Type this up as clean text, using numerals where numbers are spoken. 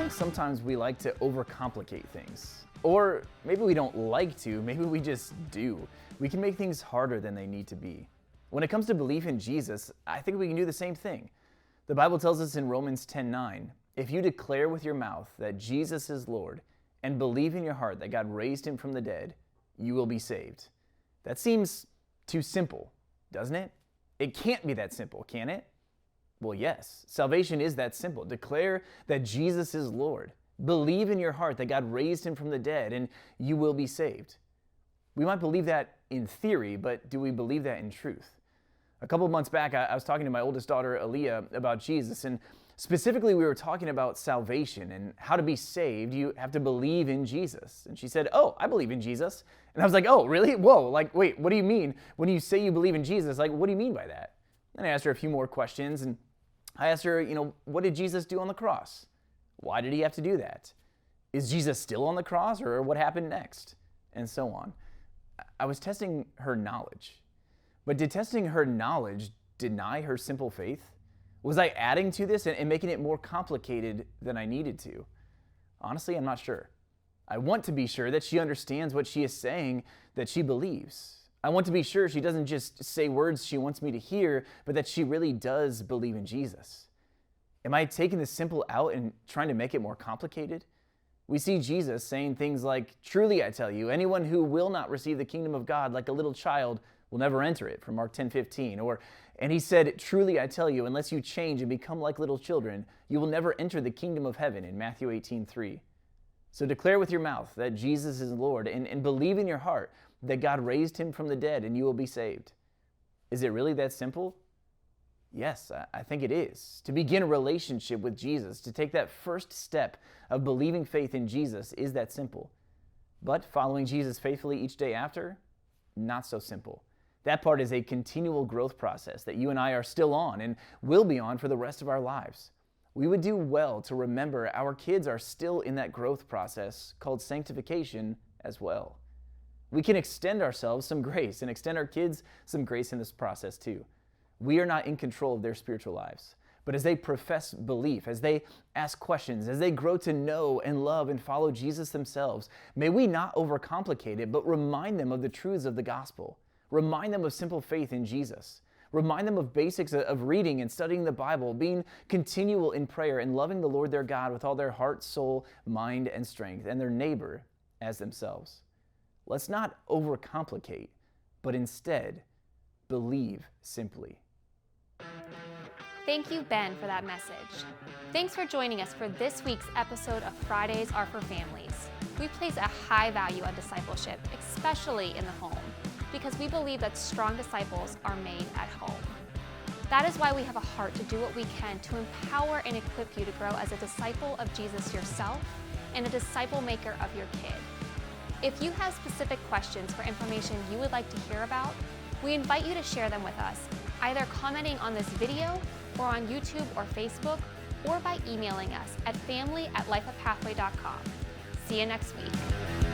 think sometimes we like to overcomplicate things. Or maybe we don't like to, maybe we just do. We can make things harder than they need to be. When it comes to belief in Jesus, I think we can do the same thing. The Bible tells us in Romans 10:9, if you declare with your mouth that Jesus is Lord and believe in your heart that God raised him from the dead, you will be saved. That seems too simple, doesn't it? It can't be that simple, can it? Well, yes. Salvation is that simple. Declare that Jesus is Lord. Believe in your heart that God raised him from the dead, and you will be saved. We might believe that in theory, but do we believe that in truth? A couple of months back, I was talking to my oldest daughter, Aaliyah, about Jesus, and specifically we were talking about salvation and how to be saved. You have to believe in Jesus. And she said, "Oh, I believe in Jesus." And I was like, "Oh, really? Whoa, like, wait, what do you mean? When you say you believe in Jesus, like, what do you mean by that?" And I asked her a few more questions, and I asked her, what did Jesus do on the cross? Why did he have to do that? Is Jesus still on the cross, or what happened next? And so on. I was testing her knowledge. But did testing her knowledge deny her simple faith? Was I adding to this and making it more complicated than I needed to? Honestly, I'm not sure. I want to be sure that she understands what she is saying, that she believes. I want to be sure she doesn't just say words she wants me to hear, but that she really does believe in Jesus. Am I taking the simple out and trying to make it more complicated? We see Jesus saying things like, "Truly I tell you, anyone who will not receive the kingdom of God like a little child will never enter it," from Mark 10:15. And he said, "Truly I tell you, unless you change and become like little children, you will never enter the kingdom of heaven," in Matthew 18:3. So declare with your mouth that Jesus is Lord and believe in your heart that God raised him from the dead and you will be saved. Is it really that simple? Yes, I think it is. To begin a relationship with Jesus, to take that first step of believing faith in Jesus is that simple. But following Jesus faithfully each day after, not so simple. That part is a continual growth process that you and I are still on and will be on for the rest of our lives. We would do well to remember our kids are still in that growth process called sanctification as well. We can extend ourselves some grace and extend our kids some grace in this process too. We are not in control of their spiritual lives, but as they profess belief, as they ask questions, as they grow to know and love and follow Jesus themselves, may we not overcomplicate it, but remind them of the truths of the gospel. Remind them of simple faith in Jesus. Remind them of basics of reading and studying the Bible, being continual in prayer and loving the Lord their God with all their heart, soul, mind, and strength, and their neighbor as themselves. Let's not overcomplicate, but instead believe simply. Thank you, Ben, for that message. Thanks for joining us for this week's episode of Fridays Are for Families. We place a high value on discipleship, especially in the home, because we believe that strong disciples are made at home. That is why we have a heart to do what we can to empower and equip you to grow as a disciple of Jesus yourself and a disciple maker of your kid. If you have specific questions for information you would like to hear about, we invite you to share them with us, either commenting on this video or on YouTube or Facebook, or by emailing us at family@lifeapathway.com. See you next week.